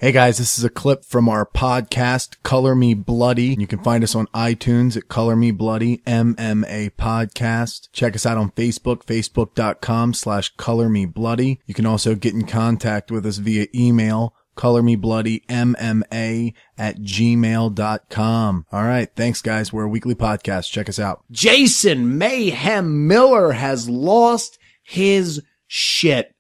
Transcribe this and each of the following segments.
Hey guys, this is a clip from our podcast, Color Me Bloody. You can find us on iTunes at Color Me Bloody MMA Podcast. Check us out on Facebook, facebook.com/Color Me Bloody. You can also get in contact with us via email, colormebloodymma@gmail.com. All right. Thanks guys. We're a weekly podcast. Check us out. Jason Mayhem Miller has lost his shit.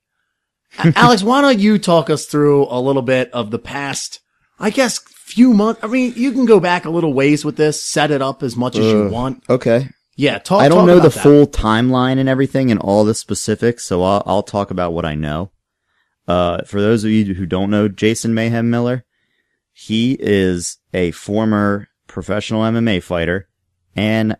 Alex, why don't you talk us through a little bit of the past, I guess, few months. I mean, you can go back a little ways with this, set it up as much as you want. Okay. Yeah, I don't know the full timeline and everything and all the specifics, so I'll talk about what I know. For those of you who don't know Jason Mayhem Miller, he is a former professional MMA fighter, and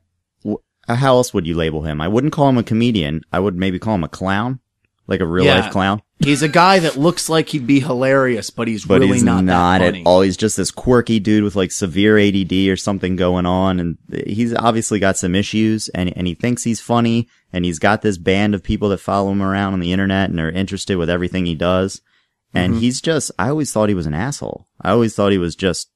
how else would you label him? I wouldn't call him a comedian. I would maybe call him a clown, like a real life clown. He's a guy that looks like he'd be hilarious, but he's really not that funny. At all. He's just this quirky dude with like severe ADD or something going on, and he's obviously got some issues, and he thinks he's funny, and he's got this band of people that follow him around on the internet and are interested with everything he does. And he's just, I always thought he was an asshole. I always thought he was just,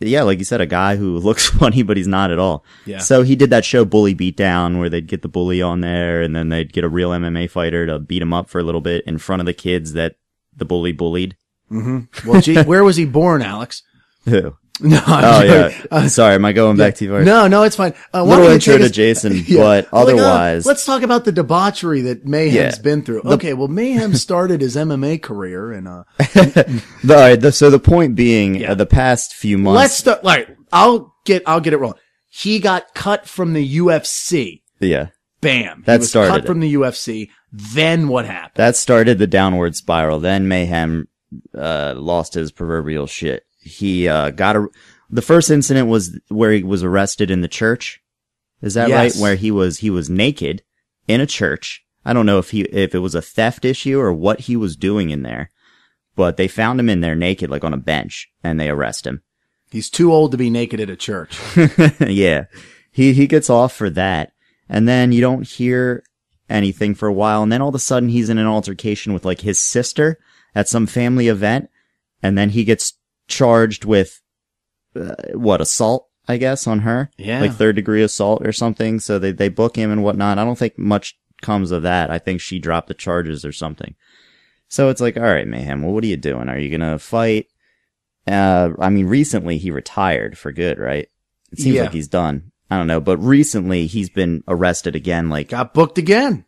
yeah, like you said, a guy who looks funny, but he's not at all. Yeah. So he did that show Bully Beatdown where they'd get the bully on there and then they'd get a real MMA fighter to beat him up for a little bit in front of the kids that the bully bullied. Mm-hmm. Well, gee, where was he born, Alex? Who? No, yeah. Sorry, am I going back too far? No, it's fine. Little intro to Jason, but otherwise. Let's talk about the debauchery that Mayhem's been through. Okay, well, Mayhem started his MMA career and, so the point being, the past few months. Let's start, I'll get it wrong. He got cut from the UFC. Yeah. Bam. That he was started cut from the UFC. Then what happened? That started the downward spiral. Then Mayhem, lost his proverbial shit. He, the first incident was where he was arrested in the church. Is that right? Where he was naked in a church. I don't know if it was a theft issue or what he was doing in there, but they found him in there naked, like on a bench, and they arrest him. He's too old to be naked at a church. Yeah. He gets off for that. And then you don't hear anything for a while. And then all of a sudden he's in an altercation with like his sister at some family event. And then he gets charged with, assault, I guess, on her? Yeah. Like 3rd degree assault or something. So they book him and whatnot. I don't think much comes of that. I think she dropped the charges or something. So it's like, all right, Mayhem, well, what are you doing? Are you gonna fight? I mean, recently he retired for good, right? It seems like he's done. I don't know, but recently he's been arrested again, like. Got booked again.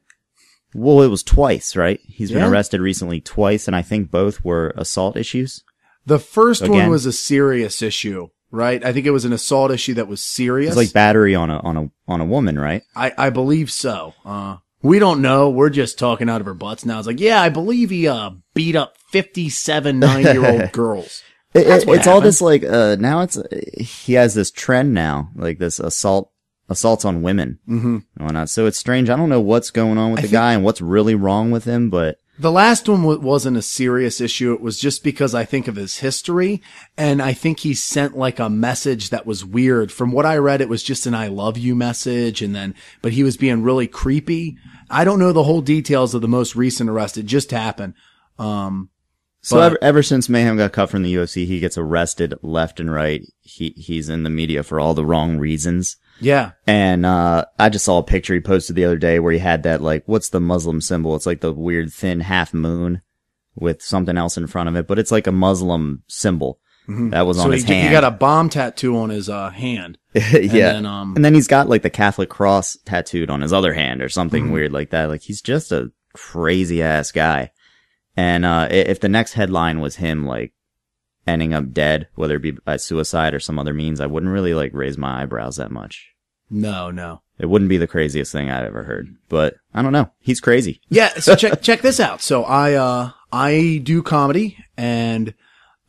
Well, it was twice, right? He's been arrested recently twice, and I think both were assault issues. The first one was a serious issue, right? I think it was an assault issue that was serious. It's like battery on a woman, right? I believe so. We don't know. We're just talking out of our butts now. It's like, yeah, I believe he beat up 57 9-year-old girls. It's all this like now he has this trend now, like this assaults on women and whatnot. So it's strange. I don't know what's going on with the guy and what's really wrong with him, but the last one wasn't a serious issue. It was just because I think of his history, and I think he sent like a message that was weird. From what I read, it was just an "I love you" message, but he was being really creepy. I don't know the whole details of the most recent arrest. It just happened. So ever since Mayhem got cut from the UFC, he gets arrested left and right. He's in the media for all the wrong reasons. Yeah. And, I just saw a picture he posted the other day where he had that, like, what's the Muslim symbol? It's like the weird thin half moon with something else in front of it, but it's like a Muslim symbol that was on his hand. He got a bomb tattoo on his, hand. Yeah. And then he's got like the Catholic cross tattooed on his other hand or something weird like that. Like he's just a crazy ass guy. And, if the next headline was him, like, ending up dead, whether it be by suicide or some other means, I wouldn't really like raise my eyebrows that much. No. It wouldn't be the craziest thing I've ever heard, but I don't know. He's crazy. Yeah. So check this out. So I do comedy, and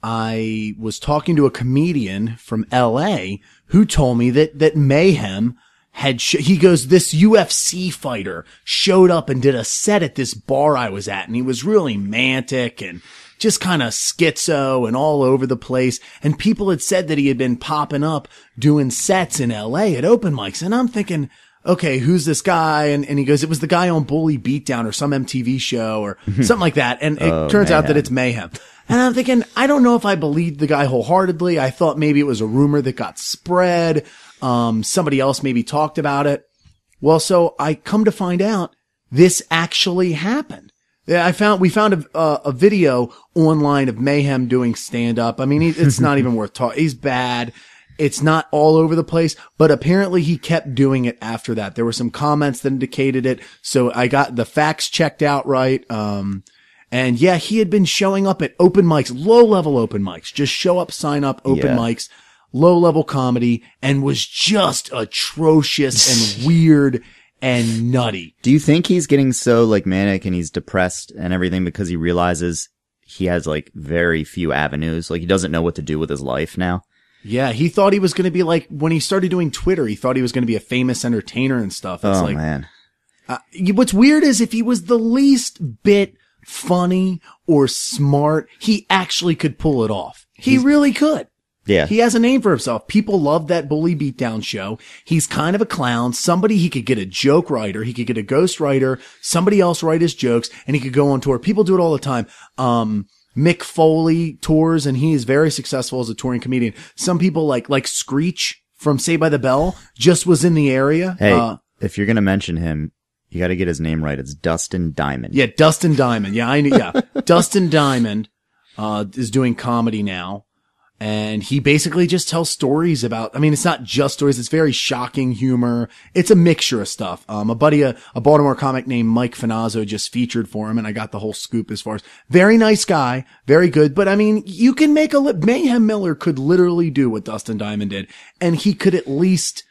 I was talking to a comedian from LA who told me that Mayhem he goes, this UFC fighter showed up and did a set at this bar I was at, and he was really mantic and just kind of schizo and all over the place. And people had said that he had been popping up doing sets in LA at open mics. And I'm thinking, okay, who's this guy? And he goes, it was the guy on Bully Beatdown or some MTV show or something like that. And it turns out that it's Mayhem. And I'm thinking, I don't know if I believed the guy wholeheartedly. I thought maybe it was a rumor that got spread. Somebody else maybe talked about it. Well, so I come to find out this actually happened. Yeah, we found a video online of Mayhem doing stand up. I mean, it's not even worth talking. He's bad. It's not all over the place, but apparently he kept doing it after that. There were some comments that indicated it. So I got the facts checked out right. And yeah, he had been showing up at open mics, low level open mics, just show up, sign up, open mics, low level comedy, and was just atrocious and weird and nutty. Do you think he's getting so like manic and he's depressed and everything because he realizes he has like very few avenues? Like he doesn't know what to do with his life now. Yeah, he thought he was going to be like, when he started doing Twitter, he thought he was going to be a famous entertainer and stuff. It's like, man. What's weird is if he was the least bit funny or smart, he actually could pull it off. He really could. Yeah. He has a name for himself. People love that Bully Beatdown show. He's kind of a clown. He could get a joke writer. He could get a ghost writer, somebody else write his jokes, and he could go on tour. People do it all the time. Mick Foley tours, and he is very successful as a touring comedian. Some people like Screech from Saved by the Bell just was in the area. Hey, if you're going to mention him, you got to get his name right. It's Dustin Diamond. Yeah, Dustin Diamond. Yeah, I knew. Yeah. Dustin Diamond, is doing comedy now. And he basically just tells stories about, I mean, it's not just stories. It's very shocking humor. It's a mixture of stuff. A buddy, a Baltimore comic named Mike Finazzo just featured for him, and I got the whole scoop as far as very nice guy, very good. But I mean, you can make Mayhem Miller could literally do what Dustin Diamond did, and he could at least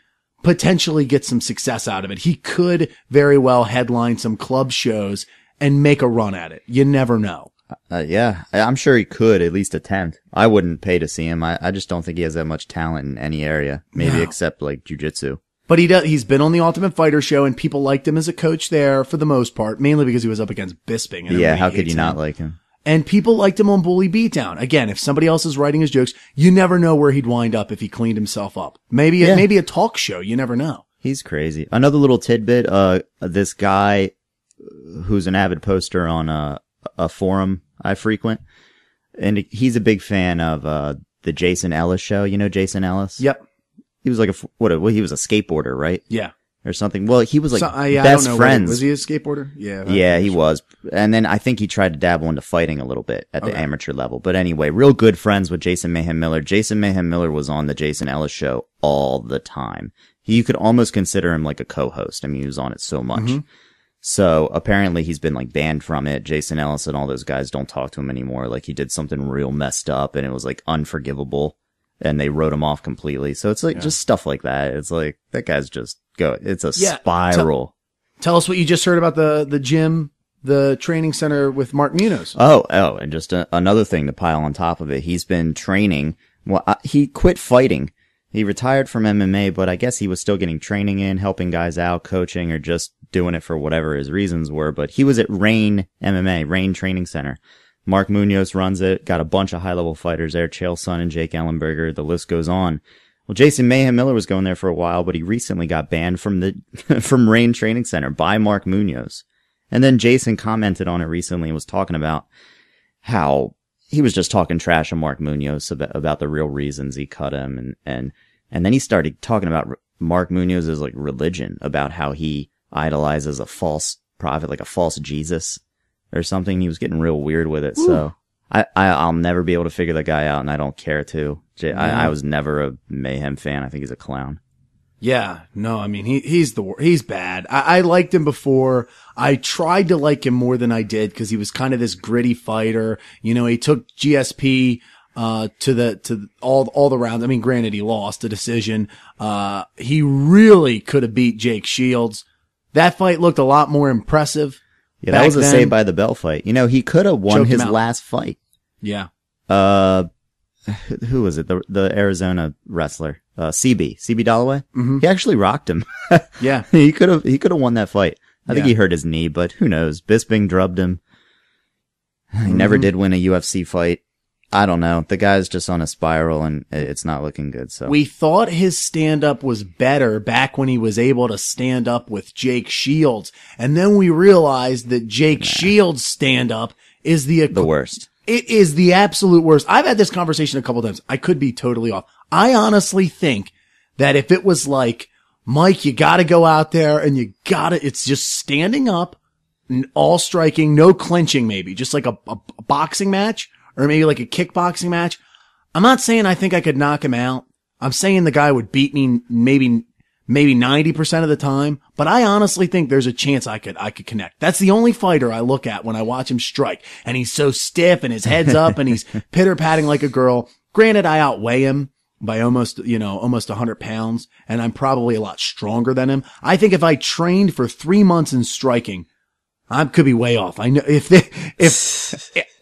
potentially get some success out of it. He could very well headline some club shows and make a run at it. You never know. Yeah, I'm sure he could at least attempt. I wouldn't pay to see him. I just don't think he has that much talent in any area, maybe except like jiu-jitsu. But he's been on the Ultimate Fighter show, and people liked him as a coach there for the most part, mainly because he was up against Bisping. And yeah, how could you not like him? And people liked him on Bully Beatdown. Again, if somebody else is writing his jokes, you never know where he'd wind up if he cleaned himself up. Maybe a talk show. You never know. He's crazy. Another little tidbit, this guy who's an avid poster on a forum I frequent, and he's a big fan of the Jason Ellis show. You know Jason Ellis? Yep. He was like he was a skateboarder, right? Yeah. Or something. Well, he was like I best don't know, friends. Was he a skateboarder? Yeah. Yeah, he was. And then I think he tried to dabble into fighting a little bit at the amateur level. But anyway, real good friends with Jason Mayhem Miller. Jason Mayhem Miller was on the Jason Ellis show all the time. You could almost consider him like a co-host. I mean, he was on it so much. Mm-hmm. So apparently he's been like banned from it. Jason Ellis and all those guys don't talk to him anymore. Like he did something real messed up and it was like unforgivable and they wrote him off completely. So it's like just stuff like that. It's like that guy's just it's a spiral. Tell us what you just heard about the gym, the training center with Mark Munoz. Oh, and just another thing to pile on top of it. He's been training. Well, he quit fighting. He retired from MMA, but I guess he was still getting training in, helping guys out, coaching, or just doing it for whatever his reasons were. But he was at Rain MMA, Rain Training Center. Mark Munoz runs it, got a bunch of high-level fighters there, Chael Sonnen and Jake Ellenberger, the list goes on. Well, Jason Mayhem Miller was going there for a while, but he recently got banned from from Rain Training Center by Mark Munoz. And then Jason commented on it recently and was talking about how he was just talking trash on Mark Munoz about the real reasons he cut him. And then he started talking about Mark Munoz's like religion, about how he idolizes a false prophet, like a false Jesus or something. He was getting real weird with it. Ooh. So I'll never be able to figure that guy out, and I don't care to. I was never a Mayhem fan. I think he's a clown. Yeah, no, I mean, he's bad. I liked him before. I tried to like him more than I did because he was kind of this gritty fighter. You know, he took GSP, to all the rounds. I mean, granted, he lost a decision. He really could have beat Jake Shields. That fight looked a lot more impressive. Yeah, that was a Saved by the Bell fight. You know, he could have won his last fight. Yeah. Who was it? The Arizona wrestler, CB Dalloway. Mm-hmm. He actually rocked him. Yeah. He could have won that fight. I think he hurt his knee, but who knows? Bisping drubbed him. He never did win a UFC fight. I don't know. The guy's just on a spiral and it's not looking good. So we thought his stand up was better back when he was able to stand up with Jake Shields. And then we realized that Jake Shields stand up is the worst. It is the absolute worst. I've had this conversation a couple times. I could be totally off. I honestly think that if it was like, Mike, you gotta go out there and it's just standing up, all striking, no clinching maybe, just like a boxing match or maybe like a kickboxing match. I'm not saying I think I could knock him out. I'm saying the guy would beat me maybe 90% of the time, but I honestly think there's a chance I could connect. That's the only fighter I look at when I watch him strike, and he's so stiff and his head's up and he's pitter-patting like a girl. Granted, I outweigh him by almost 100 pounds, and I'm probably a lot stronger than him. I think if I trained for 3 months in striking, I could be way off. I know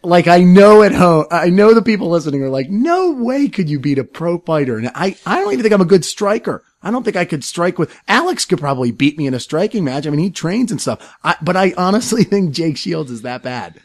like I know at home, I know the people listening are like, no way could you beat a pro fighter. And I don't even think I'm a good striker. I don't think I could strike with Alex could probably beat me in a striking match. I mean, he trains and stuff. But I honestly think Jake Shields is that bad.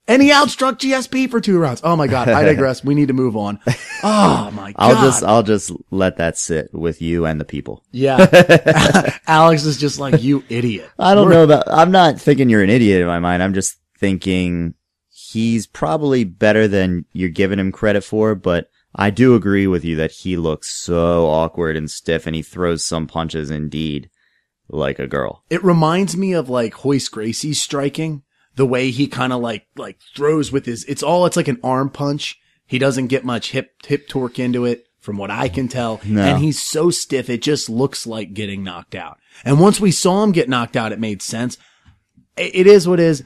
And he outstruck GSP for 2 rounds. Oh my God. I digress. We need to move on. Oh my God. I'll just let that sit with you and the people. Yeah. Alex is just like, you idiot. I'm not thinking you're an idiot in my mind. I'm just thinking he's probably better than you're giving him credit for, but I do agree with you that he looks so awkward and stiff, and he throws some punches indeed like a girl. It reminds me of like Hoist Gracie's striking. The way he kind of like throws with it's like an arm punch. He doesn't get much hip torque into it from what I can tell. No. And he's so stiff. It just looks like getting knocked out. And once we saw him get knocked out, it made sense. It is what it is.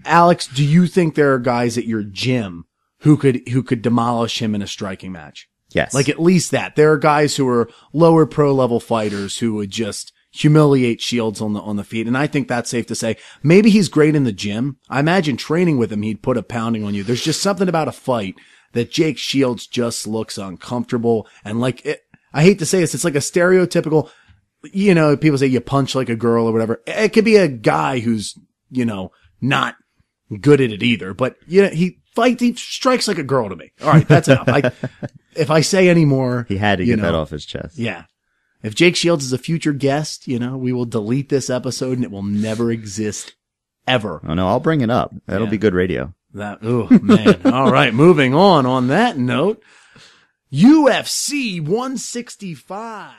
Alex, do you think there are guys at your gym who could demolish him in a striking match? Yes. Like at least that. There are guys who are lower pro level fighters who would just humiliate Shields on the feet. And I think that's safe to say. Maybe he's great in the gym. I imagine training with him, he'd put a pounding on you. There's just something about a fight that Jake Shields just looks uncomfortable. And like I hate to say this, it's like a stereotypical, people say you punch like a girl or whatever. It could be a guy who's, not good at it either, but he strikes like a girl to me. All right. That's enough. If I say any more, he had to get that off his chest. Yeah. If Jake Shields is a future guest, we will delete this episode and it will never exist ever. Oh no, I'll bring it up. That'll be good radio. Oh man. All right. Moving on that note, UFC 165.